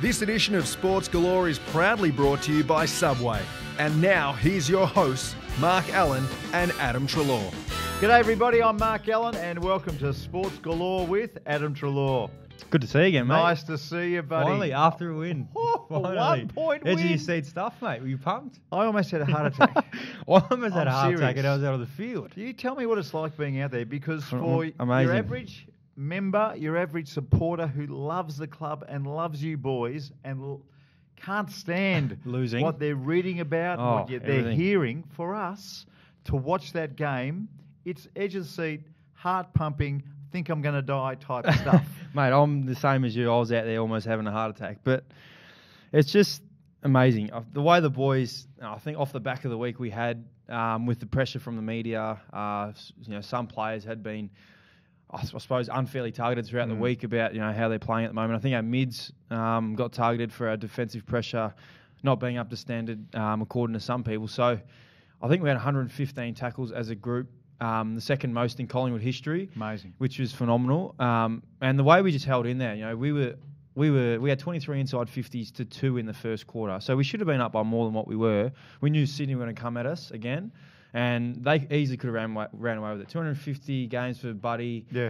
This edition of Sports Galore is proudly brought to you by Subway. And now, here's your hosts, Mark Allen and Adam Treloar. G'day everybody, I'm Mark Allen and welcome to Sports Galore with Adam Treloar. Good to see you again, mate. Nice to see you, buddy. Finally, after a win. Finally. 1 point win. Edge of your seat stuff, mate. Were you pumped? I almost had a heart attack. I almost had a heart attack and I was out of the field. You tell me what it's like being out there, because for Amazing. your average member, your average supporter who loves the club and loves you boys and can't stand losing, what they're reading about, what they're hearing, for us to watch that game, it's edge of the seat, heart pumping, think I'm going to die type of stuff. Mate, I'm the same as you. I was out there almost having a heart attack. But it's just amazing. The way the boys, I think off the back of the week we had, with the pressure from the media, some players had been, I suppose, unfairly targeted throughout the week about how they're playing at the moment. I think our mids got targeted for our defensive pressure not being up to standard, according to some people. So I think we had 115 tackles as a group. The second most in Collingwood history. Amazing. Which was phenomenal. And the way we just held in there, we had 23 inside 50s to 2 in the first quarter. So we should have been up by more than what we were. We knew Sydney were going to come at us again. And they easily could have ran away with it. 250 games for Buddy. Yeah.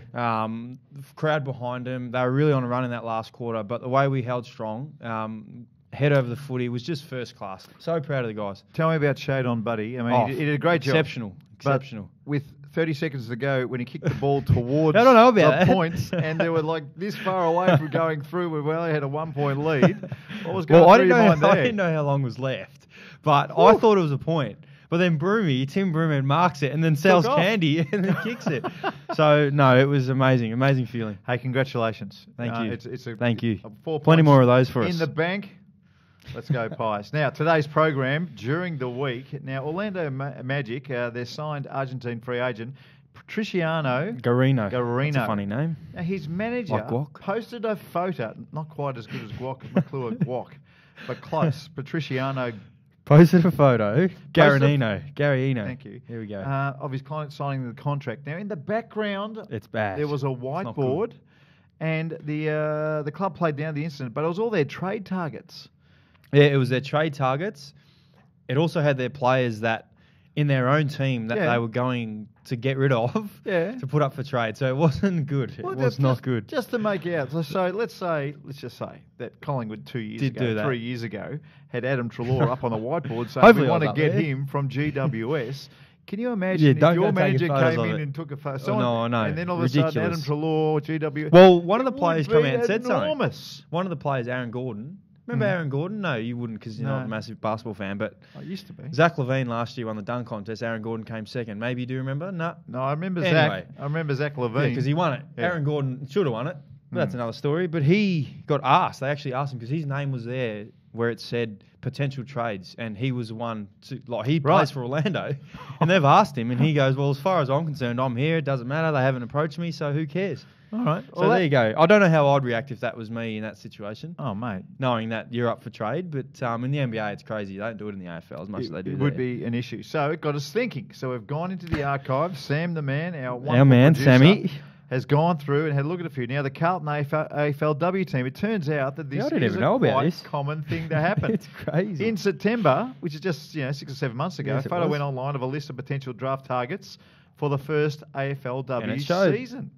Crowd behind them. They were really on a run in that last quarter. But the way we held strong, head over the footy, was just first class. So proud of the guys. Tell me about Shade on Buddy. I mean, he did a great job. Exceptional. With 30 seconds to go, when he kicked the ball towards I don't know about the points, and they were like this far away from going through, we only had a 1 point lead. What was going through your mind there? I didn't know how long was left, but I thought it was a point. But then Tim Broomy marks it and then sells candy and then kicks it. So, no, it was amazing. Amazing feeling. Hey, congratulations. Thank you. Thank you. 4 Plenty more of those for us. In the bank. Let's go Pies. Now, today's program during the week. Now, Orlando Magic, their signed Argentine free agent, Patriciano Garino. That's a funny name. Now, his manager posted a photo, not quite as good as McClure Guac, but close. Patriciano posted a photo. Garino. Thank you. Here we go. Of his client signing the contract. Now, in the background, it's bad. There was a whiteboard, and the club played down the incident, but it was all their trade targets. Yeah, it was their trade targets. It also had their players that in their own team that they were going to get rid of to put up for trade. So it wasn't good. It was not good. Just to make out. So let's just say that Collingwood 2 years ago, 3 years ago, had Adam Treloar up on the whiteboard saying we want to get him from GWS. Can you imagine if your manager came in and took a photo? No. And then all of a sudden, Adam Treloar, GWS. Well, one of the players came out and said enormous. something. One of the players, Aaron Gordon. Remember Aaron Gordon? No, you wouldn't because you're not a massive basketball fan. But I used to be. Zach Levine last year won the dunk contest. Aaron Gordon came second. Maybe you do remember? No, I remember Zach. I remember Zach Levine. because he won it. Yeah. Aaron Gordon should have won it. But that's another story. But he got asked. They actually asked him because his name was there where it said potential trades, and he was the one he plays for Orlando, and they've asked him, and he goes, "Well, as far as I'm concerned, I'm here. It doesn't matter. They haven't approached me, so who cares?" All right. So there you go. I don't know how I'd react if that was me in that situation. Oh, mate. Knowing that you're up for trade. But in the NBA, it's crazy. They don't do it in the AFL as much as they do there. It would be an issue. So it got us thinking. So we've gone into the archives. Sam the man, our man, producer, Sammy, has gone through and had a look at a few. Now, the Carlton AFLW team, it turns out that this is a quite common thing to happen. It's crazy. In September, which is just 6 or 7 months ago, a photo went online of a list of potential draft targets for the first AFLW season.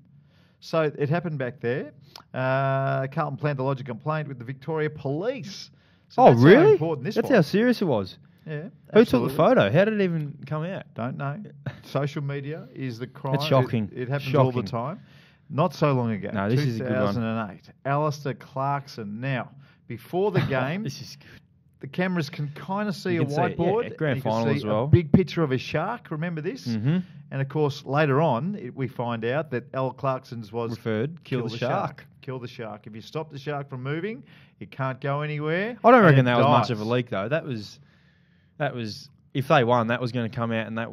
So it happened back there. Carlton planned to lodge a complaint with the Victoria Police. So that's really? How important this that's was. how serious it was. Yeah. Who took the photo? How did it even come out? Don't know. Social media is the crime. It's shocking. It happens all the time. Not so long ago. No, this is a good one. 2008. Alistair Clarkson. Now, before the game, this is good. The cameras can kind of see a whiteboard. Grand final as well. A big picture of a shark. Remember this? Mm-hmm. And of course, later on, we find out that Al Clarkson's was referred. Kill the shark. Kill the shark. If you stop the shark from moving, it can't go anywhere. I don't reckon that was much of a leak though. That was if they won, that was going to come out, and that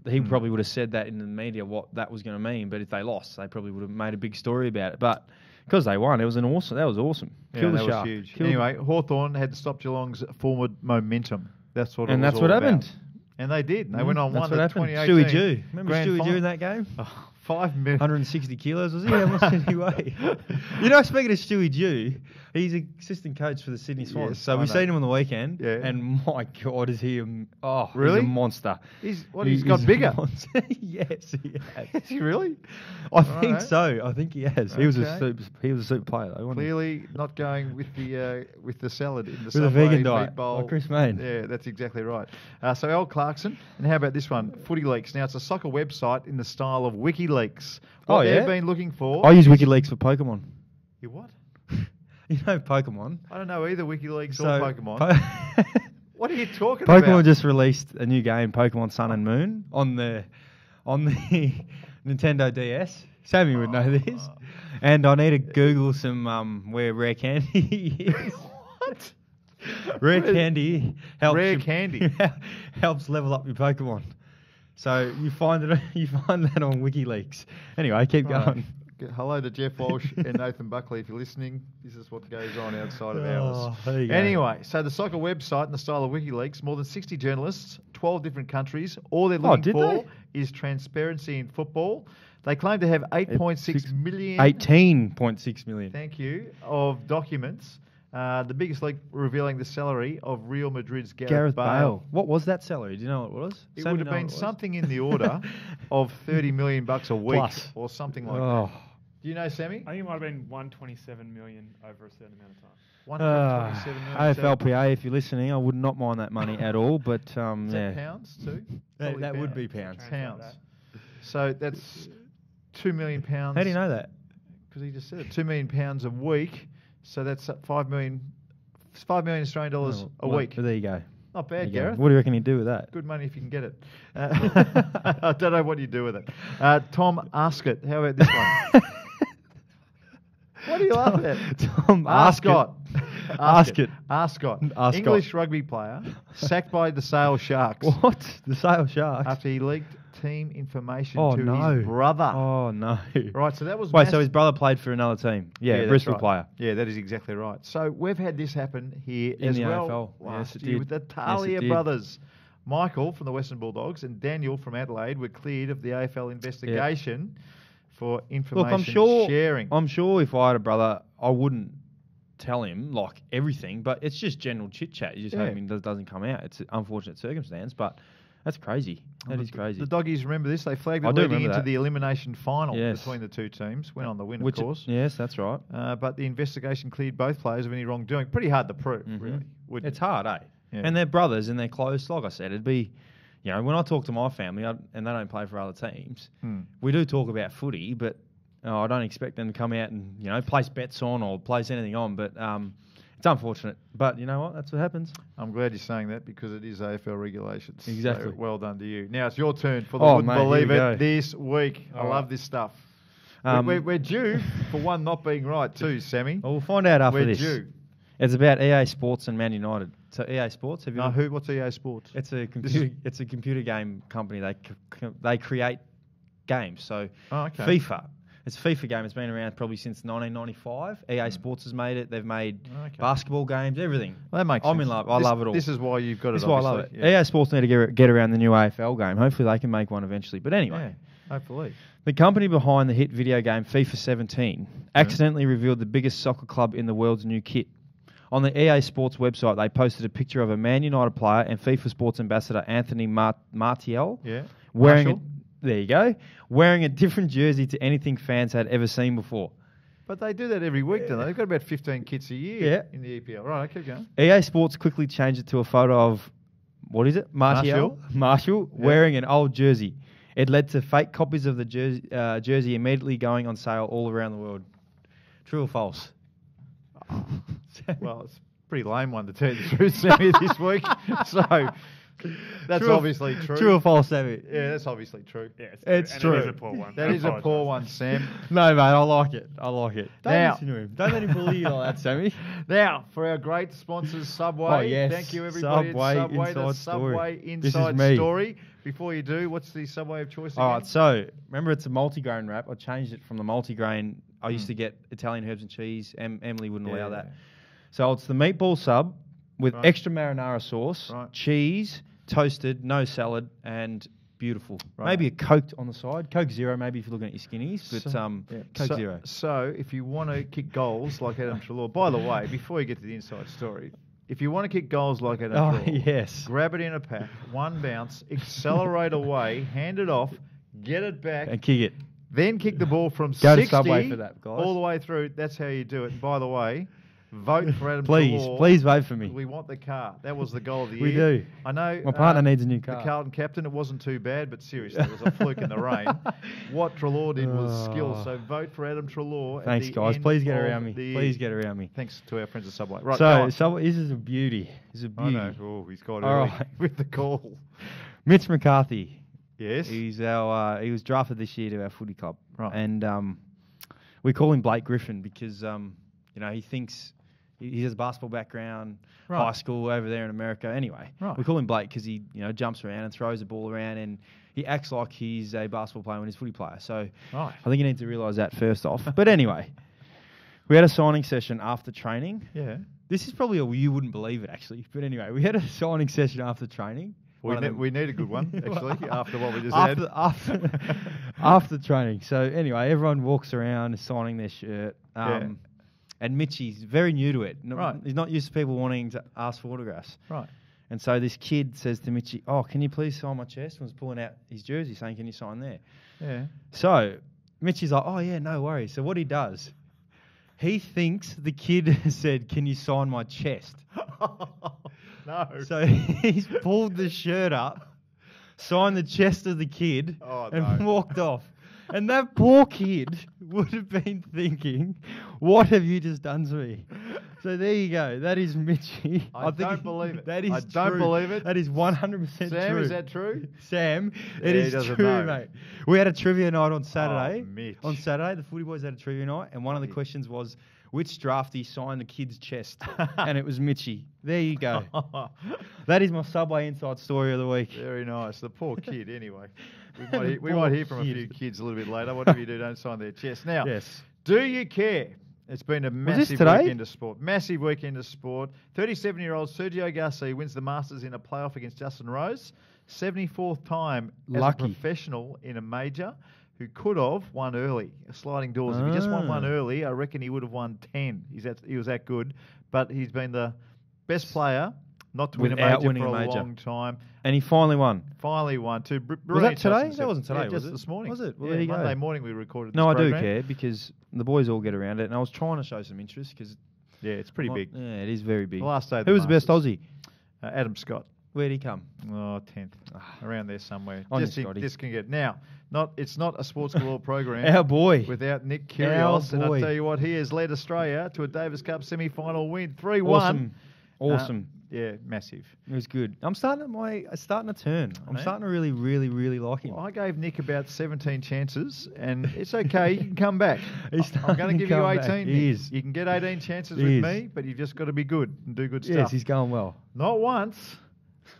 he probably would have said that in the media what that was going to mean. But if they lost, they probably would have made a big story about it. But because they won, that was awesome. Kill the shark. Was huge. Anyway, Hawthorn had to stop Geelong's forward momentum. That's what. And that's what happened. And they did. They went on that's one. What happened. Stewie Jew. Remember Stewie Jew in that game? Oh, 5 million. 160 kilos, was he? How much did he weigh? You know, speaking of Stewie Dew, he's assistant coach for the Sydney Swans. Yes, So we've seen him on the weekend, and my God, is he really? He's a monster. He's got bigger. Yes, he has. Is he really? I think so. I think he has. Okay. He was a super player though, wasn't Clearly not going with the salad in the with a Subway vegan diet, meat bowl. like Chris Main. Yeah, that's exactly right. So Al Clarkson, and how about this one? Footy Leaks. Now it's a soccer website in the style of WikiLeaks. What they've been looking for. I use WikiLeaks for Pokemon. You what? You know Pokemon? I don't know either WikiLeaks or Pokemon. What are you talking Pokemon about? Pokemon just released a new game, Pokemon Sun and Moon, on the Nintendo DS. Sammy would know this. And I need to Google some where Rare Candy is. What? Rare Candy helps. Rare Candy helps level up your Pokemon. So you find that on WikiLeaks. Anyway, keep going. Hello to Jeff Walsh and Nathan Buckley if you're listening. This is what goes on outside of ours. There you go. Anyway, so the soccer website in the style of WikiLeaks, more than 60 journalists, 12 different countries. All they're looking for is transparency in football. They claim to have 8.6 million. 18.6 million. Thank you. Of documents. The biggest leak revealing the salary of Real Madrid's Gareth Bale. What was that salary? Do you know what it was? It would have been something in the order of $30 million a week plus, or something like that. Do you know, Sammy? I think it might have been 127 million over a certain amount of time. 127 million. AFLPA, if you're listening, I would not mind that money at all. But is that pounds too? That would be pounds. Pounds. So that's £2 million. How do you know that? Because he just said it. £2 million a week. So that's $5 million Australian dollars a week. There you go. Not bad, Gareth. What do you reckon he'd do with that? Good money if you can get it. I don't know what you do with it. Tom Ascott. How about this one? What are you laughing at? Tom Ascott. Ascott. English rugby player sacked by the Sale Sharks. What? The Sale Sharks? After he leaked team information to his brother. Oh, no. Right, so that was... Wait, so his brother played for another team? Yeah, Bristol player. Yeah, that is exactly right. So we've had this happen here in the AFL last year with the Talia brothers. Michael from the Western Bulldogs and Daniel from Adelaide were cleared of the AFL investigation for information sharing. I'm sure if I had a brother, I wouldn't tell him like everything, but it's just general chit-chat. You just hope it doesn't come out. It's an unfortunate circumstance, but... That's crazy. That is crazy. The Doggies, remember this? They flagged it leading into the elimination final between the two teams. Went on the win, of course. Yes, that's right. But the investigation cleared both players of any wrongdoing. Pretty hard to prove, really. It's hard, eh? Yeah. And they're brothers and they're close. Like I said, it'd be... You know, when I talk to my family, and they don't play for other teams, we do talk about footy, but I don't expect them to come out and, you know, place bets on or place anything on. But... it's unfortunate, but you know what? That's what happens. I'm glad you're saying that because it is AFL regulations. Exactly. So well done to you. Now it's your turn for the Wouldn't Believe It this week. I love this stuff. We're due for one not being right too, Sammy. Well, we'll find out after this. We're due. It's about EA Sports and Man United. So EA Sports, have you? What's EA Sports? It's a computer. It's a computer game company. They create games. So FIFA. It's a FIFA game. It's been around probably since 1995. EA Sports has made it. They've made basketball games, everything. Well, that makes sense. I'm in love. I love it all. This is why you've got it. This is why I love it. Yeah. EA Sports need to get around the new AFL game. Hopefully they can make one eventually. But anyway. Yeah, hopefully. The company behind the hit video game FIFA 17 accidentally revealed the biggest soccer club in the world's new kit. On the EA Sports website, they posted a picture of a Man United player and FIFA Sports ambassador Anthony Martial wearing there you go. Wearing a different jersey to anything fans had ever seen before. But they do that every week, don't they? They've got about 15 kits a year in the EPL. Right, keep going. EA Sports quickly changed it to a photo of, what is it? Martial wearing an old jersey. It led to fake copies of the jersey immediately going on sale all around the world. True or false? Well, it's a pretty lame one to tell you the truth, Sammy, this week. So... That's obviously true. True or false, Sammy? Yeah, that's obviously true. Yeah, it's true. It is a poor one. That is a poor one, Sam. No, mate, I like it. Don't listen to him. Don't let him bully you like that, Sammy. Now, for our great sponsors, Subway. Oh, yes. Thank you, everybody. Subway Inside Story. Before you do, what's the Subway of choice again? All right, so remember it's a multigrain wrap. I changed it from the multigrain. I used to get Italian herbs and cheese. Emily wouldn't allow that. So it's the meatball sub with extra marinara sauce, cheese, toasted, no salad, and beautiful. Right. Maybe a Coke on the side. Coke Zero, maybe if you're looking at your skinnies. But Coke Zero. So if you want to kick goals like Adam Treloar, by the way, before you get to the inside story, if you want to kick goals like Adam Treloar, yes. grab it in a pack, one bounce, accelerate away, hand it off, get it back, And kick it. then kick the ball from Go 60 to Subway for that, guys. all the way through. That's how you do it. And by the way, vote for Adam Please, Treloar. please vote for me. We want the car. That was the goal of the year. We do. I know. My partner needs a new The car. Carlton captain, it wasn't too bad, but seriously, it was a fluke in the rain. What Treloar did was skill. So vote for Adam Treloar. Thanks, guys. Please get around me. Please get around me. Thanks to our friends at Subway. Right, So this is a beauty. This is a I beauty. know. Oh, he's got All early right. with the call. Mitch McCarthy. Yes. He's our. He was drafted this year to our footy club. Right. And we call him Blake Griffin because he thinks he has a basketball background, Right. high school over there in America. Anyway, Right. we call him Blake because he jumps around and throws the ball around and he acts like he's a basketball player when he's a footy player. So Right. I think you need to realise that first off. But anyway, we had a signing session after training. Yeah. This is probably you wouldn't believe it actually. But anyway, we had a signing session after training. We need a good one, actually, after what we just after training. So anyway, everyone walks around signing their shirt. And Mitchie's very new to it. Right. He's not used to people wanting to ask for autographs. Right. And so this kid says to Mitchie, "Oh, can you please sign my chest?" And was pulling out his jersey saying, "Can you sign there?" Yeah. So Mitchie's like, "Oh yeah, no worries." So what he does, he thinks the kid said, "Can you sign my chest?" No. So he's pulled the shirt up, signed the chest of the kid, and walked off. And that poor kid would have been thinking, "What have you just done to me?" So there you go. That is Mitchie. I don't believe it. That is I don't true. believe it. That is 100% true. Sam, is that true? Sam, Yeah, it he is doesn't true, know. mate. We had a trivia night on Saturday. Mitch. On Saturday, the footy boys had a trivia night, and one of the questions was, which draftee signed the kid's chest? And it was Mitchie. There you go. That is my Subway inside story of the week. Very nice. The poor kid, anyway. We might hear from a few kids a little bit later. Whatever you do, don't sign their chest. Now, Yes. do you care? It's been a massive today? weekend of sport. Massive weekend of sport. 37-year-old Sergio Garcia wins the Masters in a playoff against Justin Rose. 74th time as Lucky. a professional in a major who could have won early. Sliding doors. If he just won one early, I reckon he would have won 10. He was that good. But he's been the best player not to win a Without major winning for a a major. long time. And he finally won. Finally won. Was that today? That wasn't today, just was it? this morning. Was it? Well, Yeah, there you go. Monday morning we recorded No, this I do program. care because the boys all get around it, and I was trying to show some interest because Yeah, it's pretty big. Yeah, it is very big. The last day of Who was the best Masters. Aussie? Adam Scott. Where'd he come? Oh, 10th. Around there somewhere. On Just you, think Scotty. this can get. Now, it's not a Sports Galore program. Our boy. Without Nick Kyrgios. And I'll boy. tell you what, he has led Australia to a Davis Cup semi-final win. 3-1. Awesome. Yeah, massive. It was good. I'm starting to turn. I'm Eh? starting to really, really, really like him. Well, I gave Nick about 17 chances, and it's okay. You can come back. He's I'm going to give you come 18. back. Nick. He is. You can get 18 chances He with is. me, but you've just got to be good and do good Yes, stuff. he's going well. Not once,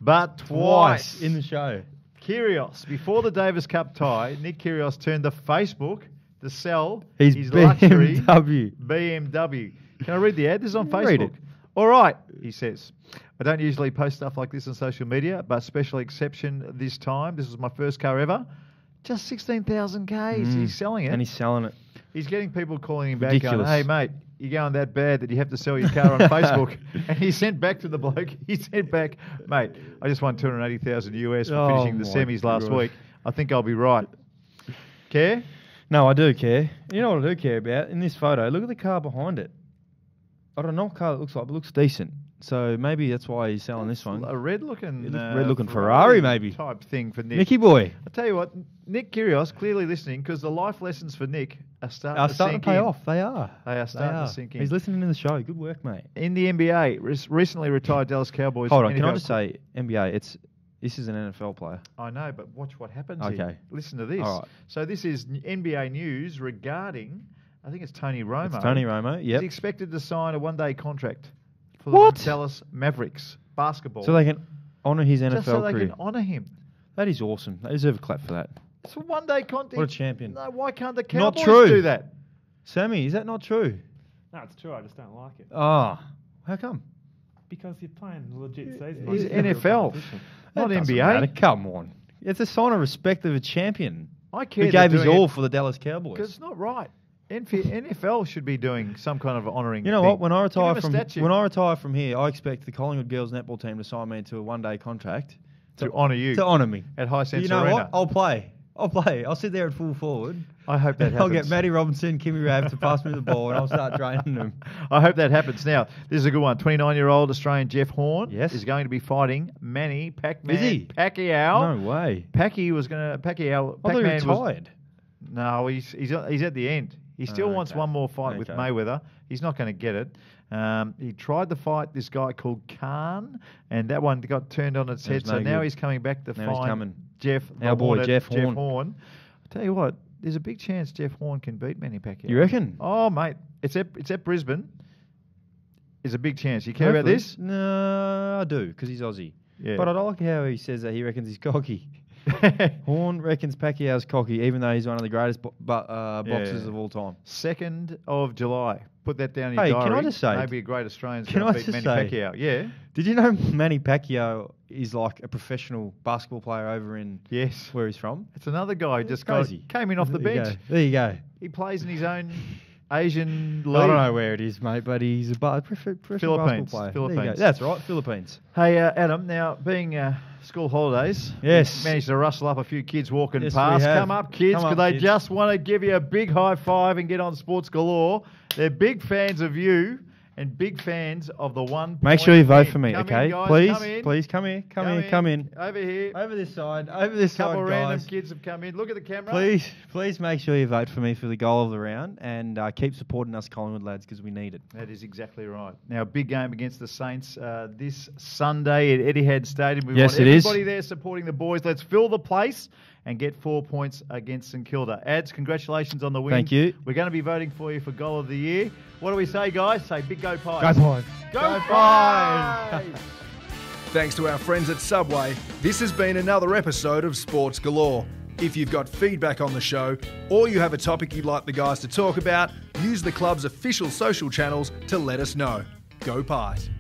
but twice. in the show. Kyrgios, before the Davis Cup tie, Nick Kyrgios turned to Facebook to sell He's his luxury BMW. BMW. Can I read the ad? This is on Facebook. Read it. All right, he says. I don't usually post stuff like this on social media, but special exception this time. This was my first car ever. Just 16,000 Ks. He's selling it. And he's selling it. He's getting people calling him Ridiculous. back going, "Hey, mate, you're going that bad that you have to sell your car on Facebook." And he sent back to the bloke, "Mate, I just won 280,000 US for finishing the semis last God. week. I think I'll be right." Care? No, I do care. You know what I do care about? In this photo, look at the car behind it. I don't know what car it looks like, but it looks decent. So maybe that's why he's selling this one. A red-looking Ferrari, maybe. type thing for Nick. Nicky boy. I tell you what, Nick Kyrgios clearly listening because the life lessons for Nick are starting Are to starting sink to pay in. off. They are. They are starting to sink in. He's listening to the show. Good work, mate. In the NBA, recently retired Dallas Cowboys. Hold on, can I NFL just say NBA? This is an NFL player. I know, but watch what happens Okay. here. Listen to this. All right. So this is NBA news regarding, I think it's Tony Romo. It's Tony Romo. He's Yep. expected to sign a one-day contract for What? the Dallas Mavericks basketball. So they can honour his NFL just so they career. can honour him. That is awesome. They deserve a clap for that. It's a one-day contract. What a champion. No, why can't the Not Cowboys true. do that? Sammy, is that not true? No, it's true. I just don't like it. Ah, how come? Because you're playing legit season. He's It's not real NFL. competition. Not That doesn't NBA. matter. Come on. It's a sign of respect of a champion I care. who gave his all for the Dallas Cowboys. Because it's not right. NFL should be doing some kind of honouring. You know what? When I retire from here, I expect the Collingwood girls netball team to sign me to a one-day contract to honour you. To honour me at High Sense You know Arena. what? I'll play. I'll sit there at full forward. I hope that happens. I'll get Maddie Robinson, Kimmy Rav to pass me the ball, and I'll start draining them. I hope that happens. Now, this is a good one. 29-year-old Australian Jeff Horn is going to be fighting Manny Pac-Man Is he? Pacquiao. No way. Pacquiao. I thought he Pac-Man retired. No, he's at the end. He still wants one more fight with Mayweather. He's not going to get it. He tried to fight this guy called Khan, and that one got turned on its head. So now he's coming back to fight Jeff. Our boy, Jeff Horn. I'll tell you what, there's a big chance Jeff Horn can beat Manny Pacquiao. You reckon? Oh, mate, it's at Brisbane. There's a big chance. You care about this? No, I do, because he's Aussie. Yeah. But I like how he says that he reckons he's cocky. Horn reckons Pacquiao's cocky, even though he's one of the greatest boxers of all time. 2nd of July. Put that down in your diary. Can I just say... Maybe a great Australian's going to beat Manny Pacquiao. Yeah. Did you know Manny Pacquiao is like a professional basketball player over in where he's from? It's another guy who came in off the bench. There you go. He plays in his own Asian league. I don't know where it is, mate, but he's a professional basketball player. Philippines. That's right, Philippines. Hey, Adam, now being school holidays, yes, managed to rustle up a few kids walking past. Come up, kids, because they just want to give you a big high five and get on Sports Galore. They're big fans of you and big fans of the one. Make sure you vote for me, come okay? In, guys, please come here. Come in. Over here. Over this side. Over this side, couple guys. Random kids have come in. Look at the camera. Please make sure you vote for me for the goal of the round and keep supporting us Collingwood lads because we need it. That is exactly right. Now, big game against the Saints this Sunday at Etihad Stadium. We want everybody there supporting the boys. Let's fill the place and get 4 points against St Kilda. Ads, congratulations on the win. Thank you. We're going to be voting for you for Goal of the Year. What do we say, guys? Say big go Pies. Go Pies. Go Pies. Thanks to our friends at Subway, this has been another episode of Sports Galore. If you've got feedback on the show or you have a topic you'd like the guys to talk about, use the club's official social channels to let us know. Go Pies.